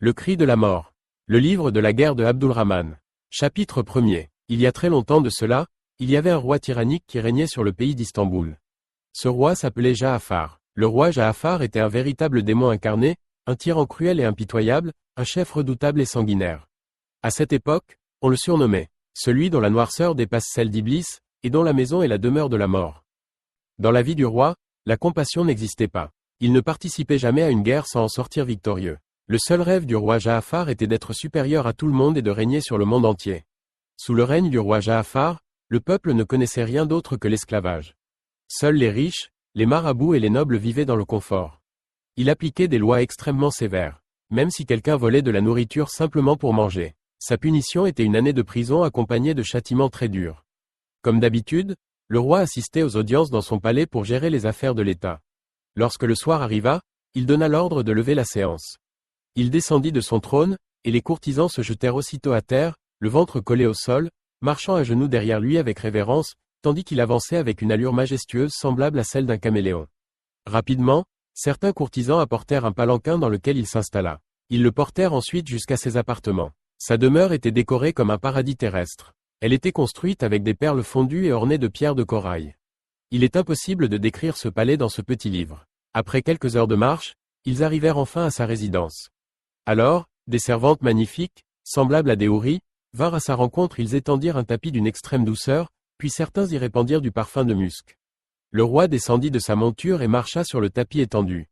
Le cri de la mort. Le livre de la guerre de Abdulrahman. Chapitre 1er. Il y a très longtemps de cela, il y avait un roi tyrannique qui régnait sur le pays d'Istanbul. Ce roi s'appelait Jaafar. Le roi Jaafar était un véritable démon incarné, un tyran cruel et impitoyable, un chef redoutable et sanguinaire. À cette époque, on le surnommait celui dont la noirceur dépasse celle d'Iblis, et dont la maison est la demeure de la mort. Dans la vie du roi, la compassion n'existait pas. Il ne participait jamais à une guerre sans en sortir victorieux. Le seul rêve du roi Jaafar était d'être supérieur à tout le monde et de régner sur le monde entier. Sous le règne du roi Jaafar, le peuple ne connaissait rien d'autre que l'esclavage. Seuls les riches, les marabouts et les nobles vivaient dans le confort. Il appliquait des lois extrêmement sévères. Même si quelqu'un volait de la nourriture simplement pour manger, sa punition était une année de prison accompagnée de châtiments très durs. Comme d'habitude, le roi assistait aux audiences dans son palais pour gérer les affaires de l'État. Lorsque le soir arriva, il donna l'ordre de lever la séance. Il descendit de son trône, et les courtisans se jetèrent aussitôt à terre, le ventre collé au sol, marchant à genoux derrière lui avec révérence, tandis qu'il avançait avec une allure majestueuse semblable à celle d'un caméléon. Rapidement, certains courtisans apportèrent un palanquin dans lequel il s'installa. Ils le portèrent ensuite jusqu'à ses appartements. Sa demeure était décorée comme un paradis terrestre. Elle était construite avec des perles fondues et ornée de pierres de corail. Il est impossible de décrire ce palais dans ce petit livre. Après quelques heures de marche, ils arrivèrent enfin à sa résidence. Alors, des servantes magnifiques, semblables à des houris, vinrent à sa rencontre. Ils étendirent un tapis d'une extrême douceur, puis certains y répandirent du parfum de musc. Le roi descendit de sa monture et marcha sur le tapis étendu.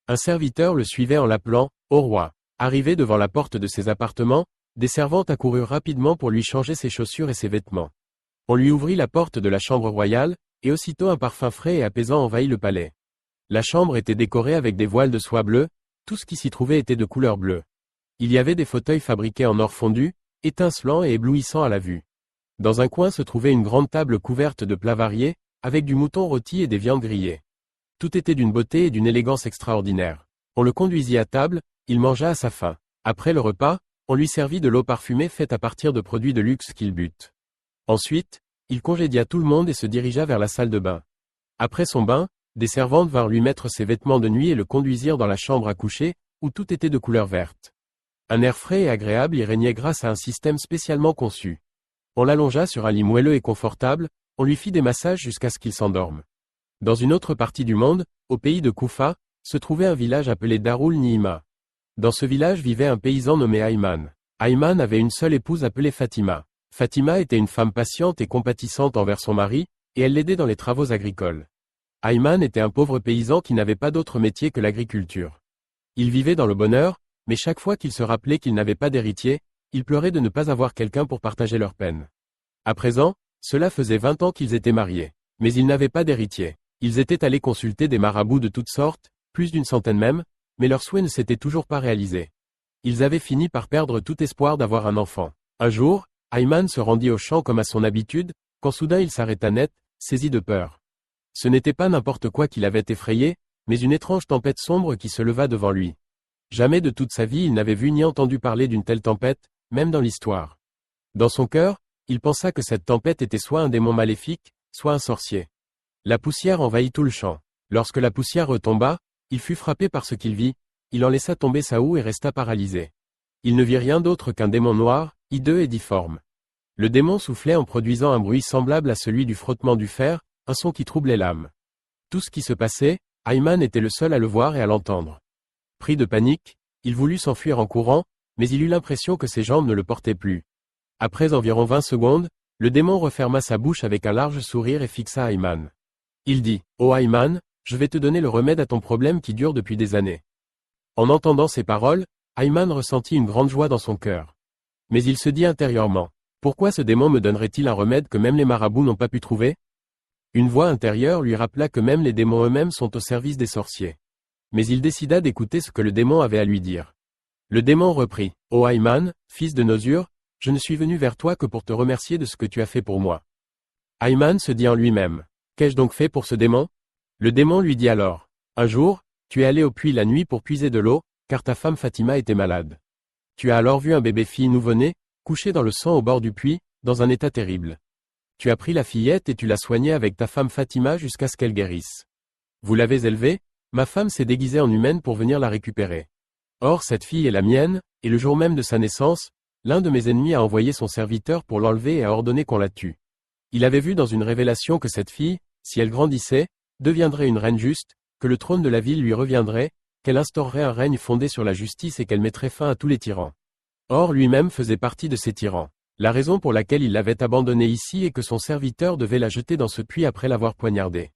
Un serviteur le suivait en l'appelant « Ô roi ». Arrivé devant la porte de ses appartements, des servantes accoururent rapidement pour lui changer ses chaussures et ses vêtements. On lui ouvrit la porte de la chambre royale, et aussitôt un parfum frais et apaisant envahit le palais. La chambre était décorée avec des voiles de soie bleue, tout ce qui s'y trouvait était de couleur bleue. Il y avait des fauteuils fabriqués en or fondu, étincelants et éblouissants à la vue. Dans un coin se trouvait une grande table couverte de plats variés, avec du mouton rôti et des viandes grillées. Tout était d'une beauté et d'une élégance extraordinaire. On le conduisit à table, il mangea à sa faim. Après le repas, on lui servit de l'eau parfumée faite à partir de produits de luxe qu'il but. Ensuite, il congédia tout le monde et se dirigea vers la salle de bain. Après son bain, des servantes vinrent lui mettre ses vêtements de nuit et le conduisirent dans la chambre à coucher, où tout était de couleur verte. Un air frais et agréable y régnait grâce à un système spécialement conçu. On l'allongea sur un lit moelleux et confortable, on lui fit des massages jusqu'à ce qu'il s'endorme. Dans une autre partie du monde, au pays de Koufa, se trouvait un village appelé Darul Ni'ima. Dans ce village vivait un paysan nommé Ayman. Ayman avait une seule épouse appelée Fatima. Fatima était une femme patiente et compatissante envers son mari, et elle l'aidait dans les travaux agricoles. Ayman était un pauvre paysan qui n'avait pas d'autre métier que l'agriculture. Il vivait dans le bonheur, mais chaque fois qu'il se rappelait qu'il n'avait pas d'héritier, il pleurait de ne pas avoir quelqu'un pour partager leur peine. À présent, cela faisait 20 ans qu'ils étaient mariés. Mais ils n'avaient pas d'héritier. Ils étaient allés consulter des marabouts de toutes sortes, plus d'une centaine même, mais leur souhait ne s'était toujours pas réalisé. Ils avaient fini par perdre tout espoir d'avoir un enfant. Un jour, Ayman se rendit au champ comme à son habitude, quand soudain il s'arrêta net, saisi de peur. Ce n'était pas n'importe quoi qui l'avait effrayé, mais une étrange tempête sombre qui se leva devant lui. Jamais de toute sa vie il n'avait vu ni entendu parler d'une telle tempête, même dans l'histoire. Dans son cœur, il pensa que cette tempête était soit un démon maléfique, soit un sorcier. La poussière envahit tout le champ. Lorsque la poussière retomba, il fut frappé par ce qu'il vit, il en laissa tomber sa houe et resta paralysé. Il ne vit rien d'autre qu'un démon noir, hideux et difforme. Le démon soufflait en produisant un bruit semblable à celui du frottement du fer, un son qui troublait l'âme. Tout ce qui se passait, Ayman était le seul à le voir et à l'entendre. Pris de panique, il voulut s'enfuir en courant, mais il eut l'impression que ses jambes ne le portaient plus. Après environ 20 secondes, le démon referma sa bouche avec un large sourire et fixa Ayman. Il dit « Oh Ayman, je vais te donner le remède à ton problème qui dure depuis des années. » En entendant ces paroles, Ayman ressentit une grande joie dans son cœur. Mais il se dit intérieurement « Pourquoi ce démon me donnerait-il un remède que même les marabouts n'ont pas pu trouver ?» Une voix intérieure lui rappela que même les démons eux-mêmes sont au service des sorciers. Mais il décida d'écouter ce que le démon avait à lui dire. Le démon reprit « Oh Ayman, fils de Nosur, je ne suis venu vers toi que pour te remercier de ce que tu as fait pour moi. » Ayman se dit en lui-même « Qu'ai-je donc fait pour ce démon ?» Le démon lui dit alors « Un jour, tu es allé au puits la nuit pour puiser de l'eau, car ta femme Fatima était malade. Tu as alors vu un bébé-fille nouveau-né, couché dans le sang au bord du puits, dans un état terrible. Tu as pris la fillette et tu l'as soignée avec ta femme Fatima jusqu'à ce qu'elle guérisse. Vous l'avez élevée, ma femme s'est déguisée en humaine pour venir la récupérer. Or cette fille est la mienne, et le jour même de sa naissance, l'un de mes ennemis a envoyé son serviteur pour l'enlever et a ordonné qu'on la tue. Il avait vu dans une révélation que cette fille, si elle grandissait, deviendrait une reine juste, que le trône de la ville lui reviendrait, qu'elle instaurerait un règne fondé sur la justice et qu'elle mettrait fin à tous les tyrans. Or lui-même faisait partie de ces tyrans. La raison pour laquelle il l'avait abandonnée ici est que son serviteur devait la jeter dans ce puits après l'avoir poignardée.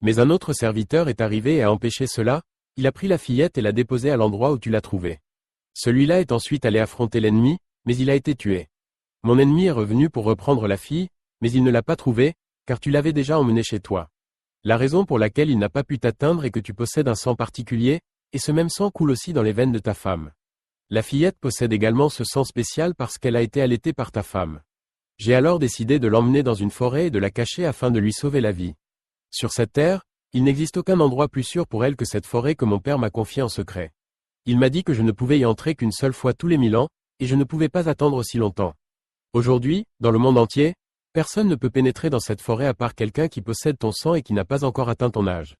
Mais un autre serviteur est arrivé et a empêché cela, il a pris la fillette et l'a déposée à l'endroit où tu l'as trouvée. Celui-là est ensuite allé affronter l'ennemi, mais il a été tué. Mon ennemi est revenu pour reprendre la fille, mais il ne l'a pas trouvée, car tu l'avais déjà emmenée chez toi. La raison pour laquelle il n'a pas pu t'atteindre est que tu possèdes un sang particulier, et ce même sang coule aussi dans les veines de ta femme. La fillette possède également ce sang spécial parce qu'elle a été allaitée par ta femme. J'ai alors décidé de l'emmener dans une forêt et de la cacher afin de lui sauver la vie. Sur cette terre, il n'existe aucun endroit plus sûr pour elle que cette forêt que mon père m'a confiée en secret. Il m'a dit que je ne pouvais y entrer qu'une seule fois tous les 1000 ans, et je ne pouvais pas attendre aussi longtemps. Aujourd'hui, dans le monde entier, personne ne peut pénétrer dans cette forêt à part quelqu'un qui possède ton sang et qui n'a pas encore atteint ton âge.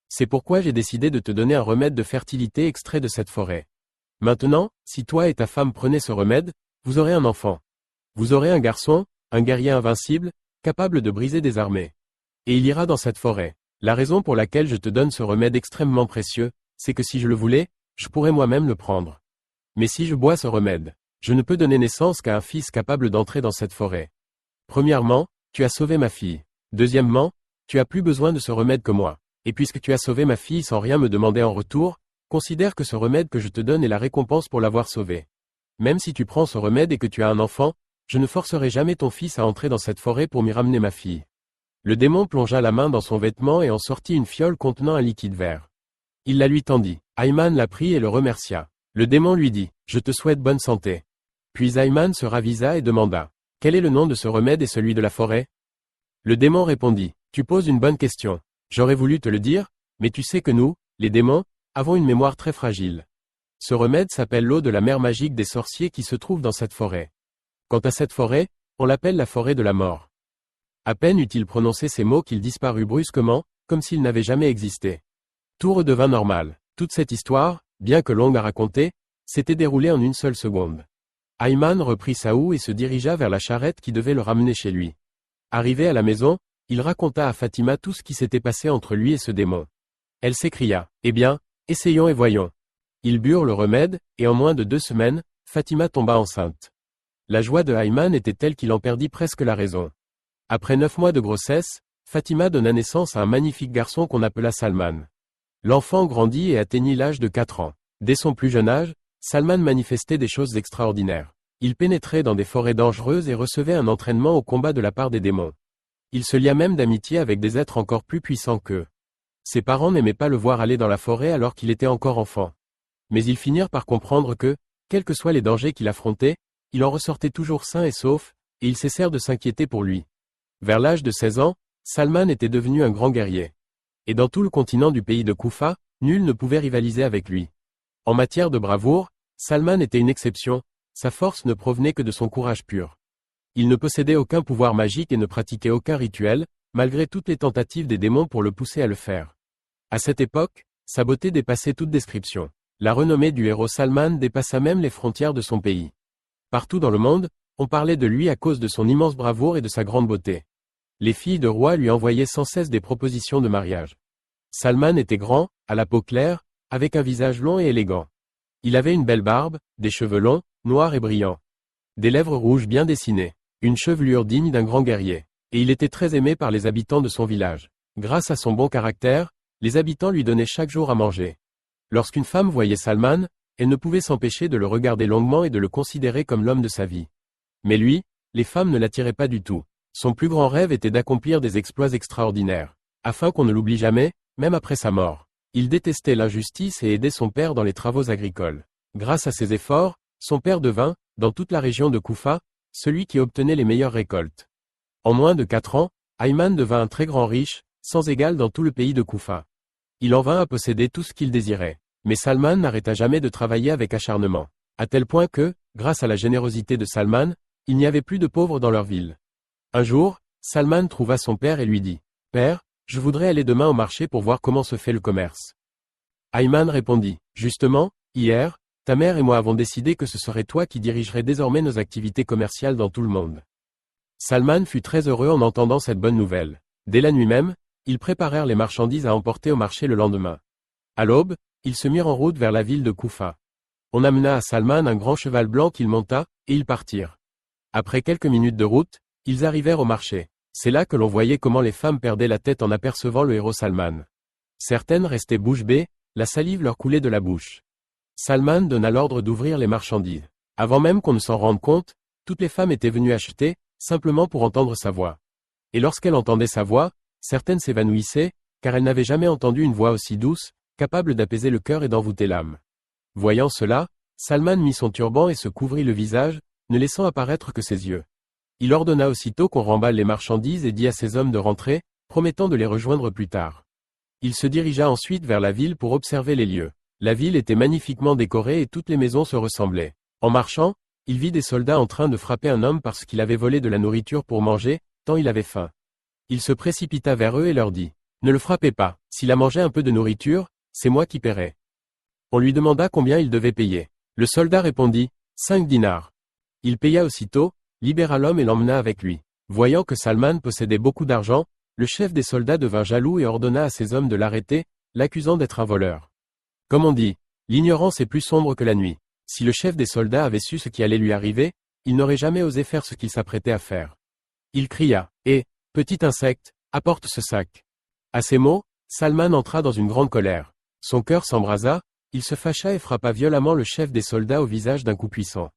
C'est pourquoi j'ai décidé de te donner un remède de fertilité extrait de cette forêt. Maintenant, si toi et ta femme prenez ce remède, vous aurez un enfant. Vous aurez un garçon, un guerrier invincible, capable de briser des armées. Et il ira dans cette forêt. La raison pour laquelle je te donne ce remède extrêmement précieux, c'est que si je le voulais, je pourrais moi-même le prendre. Mais si je bois ce remède, je ne peux donner naissance qu'à un fils capable d'entrer dans cette forêt. Premièrement, tu as sauvé ma fille. Deuxièmement, tu as plus besoin de ce remède que moi. Et puisque tu as sauvé ma fille sans rien me demander en retour, considère que ce remède que je te donne est la récompense pour l'avoir sauvée. Même si tu prends ce remède et que tu as un enfant, je ne forcerai jamais ton fils à entrer dans cette forêt pour m'y ramener ma fille. Le démon plongea la main dans son vêtement et en sortit une fiole contenant un liquide vert. Il la lui tendit. Ayman la prit et le remercia. Le démon lui dit, « Je te souhaite bonne santé. » Puis Ayman se ravisa et demanda, « Quel est le nom de ce remède et celui de la forêt ?» Le démon répondit, « Tu poses une bonne question. J'aurais voulu te le dire, mais tu sais que nous, les démons, avons une mémoire très fragile. Ce remède s'appelle l'eau de la mer magique des sorciers qui se trouve dans cette forêt. Quant à cette forêt, on l'appelle la forêt de la mort. » À peine eut-il prononcé ces mots qu'il disparut brusquement, comme s'il n'avait jamais existé. Tout redevint normal. Toute cette histoire, bien que longue à raconter, s'était déroulée en une seule seconde. Ayman reprit sa houe et se dirigea vers la charrette qui devait le ramener chez lui. Arrivé à la maison, il raconta à Fatima tout ce qui s'était passé entre lui et ce démon. Elle s'écria, « Eh bien, essayons et voyons. » Ils burent le remède, et en moins de 2 semaines, Fatima tomba enceinte. La joie de Ayman était telle qu'il en perdit presque la raison. Après 9 mois de grossesse, Fatima donna naissance à un magnifique garçon qu'on appela Salman. L'enfant grandit et atteignit l'âge de 4 ans. Dès son plus jeune âge, Salman manifestait des choses extraordinaires. Il pénétrait dans des forêts dangereuses et recevait un entraînement au combat de la part des démons. Il se lia même d'amitié avec des êtres encore plus puissants qu'eux. Ses parents n'aimaient pas le voir aller dans la forêt alors qu'il était encore enfant. Mais ils finirent par comprendre que, quels que soient les dangers qu'il affrontait, il en ressortait toujours sain et sauf, et ils cessèrent de s'inquiéter pour lui. Vers l'âge de 16 ans, Salman était devenu un grand guerrier. Et dans tout le continent du pays de Koufa, nul ne pouvait rivaliser avec lui. En matière de bravoure, Salman était une exception, sa force ne provenait que de son courage pur. Il ne possédait aucun pouvoir magique et ne pratiquait aucun rituel, malgré toutes les tentatives des démons pour le pousser à le faire. À cette époque, sa beauté dépassait toute description. La renommée du héros Salman dépassa même les frontières de son pays. Partout dans le monde, on parlait de lui à cause de son immense bravoure et de sa grande beauté. Les filles de rois lui envoyaient sans cesse des propositions de mariage. Salman était grand, à la peau claire, avec un visage long et élégant. Il avait une belle barbe, des cheveux longs, noirs et brillants. Des lèvres rouges bien dessinées, une chevelure digne d'un grand guerrier. Et il était très aimé par les habitants de son village. Grâce à son bon caractère, les habitants lui donnaient chaque jour à manger. Lorsqu'une femme voyait Salman, elle ne pouvait s'empêcher de le regarder longuement et de le considérer comme l'homme de sa vie. Mais lui, les femmes ne l'attiraient pas du tout. Son plus grand rêve était d'accomplir des exploits extraordinaires, afin qu'on ne l'oublie jamais, même après sa mort. Il détestait l'injustice et aidait son père dans les travaux agricoles. Grâce à ses efforts, son père devint, dans toute la région de Koufa, celui qui obtenait les meilleures récoltes. En moins de 4 ans, Ayman devint un très grand riche, sans égal dans tout le pays de Koufa. Il en vint à posséder tout ce qu'il désirait. Mais Salman n'arrêta jamais de travailler avec acharnement. À tel point que, grâce à la générosité de Salman, il n'y avait plus de pauvres dans leur ville. Un jour, Salman trouva son père et lui dit, « Père, je voudrais aller demain au marché pour voir comment se fait le commerce. » Ayman répondit, « Justement, hier, Ta mère et moi avons décidé que ce serait toi qui dirigerais désormais nos activités commerciales dans tout le monde. Salman fut très heureux en entendant cette bonne nouvelle. Dès la nuit même, ils préparèrent les marchandises à emporter au marché le lendemain. À l'aube, ils se mirent en route vers la ville de Koufa. On amena à Salman un grand cheval blanc qu'il monta, et ils partirent. Après quelques minutes de route, ils arrivèrent au marché. C'est là que l'on voyait comment les femmes perdaient la tête en apercevant le héros Salman. Certaines restaient bouche bée, la salive leur coulait de la bouche. Salman donna l'ordre d'ouvrir les marchandises. Avant même qu'on ne s'en rende compte, toutes les femmes étaient venues acheter, simplement pour entendre sa voix. Et lorsqu'elles entendaient sa voix, certaines s'évanouissaient, car elles n'avaient jamais entendu une voix aussi douce, capable d'apaiser le cœur et d'envoûter l'âme. Voyant cela, Salman mit son turban et se couvrit le visage, ne laissant apparaître que ses yeux. Il ordonna aussitôt qu'on remballe les marchandises et dit à ses hommes de rentrer, promettant de les rejoindre plus tard. Il se dirigea ensuite vers la ville pour observer les lieux. La ville était magnifiquement décorée et toutes les maisons se ressemblaient. En marchant, il vit des soldats en train de frapper un homme parce qu'il avait volé de la nourriture pour manger, tant il avait faim. Il se précipita vers eux et leur dit : « Ne le frappez pas, s'il a mangé un peu de nourriture, c'est moi qui paierai. » On lui demanda combien il devait payer. Le soldat répondit : « 5 dinars. » Il paya aussitôt, libéra l'homme et l'emmena avec lui. Voyant que Salman possédait beaucoup d'argent, le chef des soldats devint jaloux et ordonna à ses hommes de l'arrêter, l'accusant d'être un voleur. Comme on dit, l'ignorance est plus sombre que la nuit. Si le chef des soldats avait su ce qui allait lui arriver, il n'aurait jamais osé faire ce qu'il s'apprêtait à faire. Il cria : « Hé, petit insecte, apporte ce sac. » À ces mots, Salman entra dans une grande colère. Son cœur s'embrasa, il se fâcha et frappa violemment le chef des soldats au visage d'un coup puissant.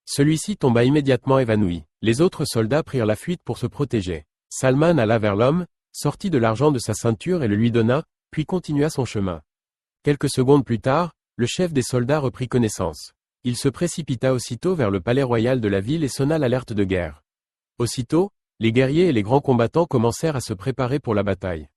Celui-ci tomba immédiatement évanoui. Les autres soldats prirent la fuite pour se protéger. Salman alla vers l'homme, sortit de l'argent de sa ceinture et le lui donna, puis continua son chemin. Quelques secondes plus tard, le chef des soldats reprit connaissance. Il se précipita aussitôt vers le palais royal de la ville et sonna l'alerte de guerre. Aussitôt, les guerriers et les grands combattants commencèrent à se préparer pour la bataille.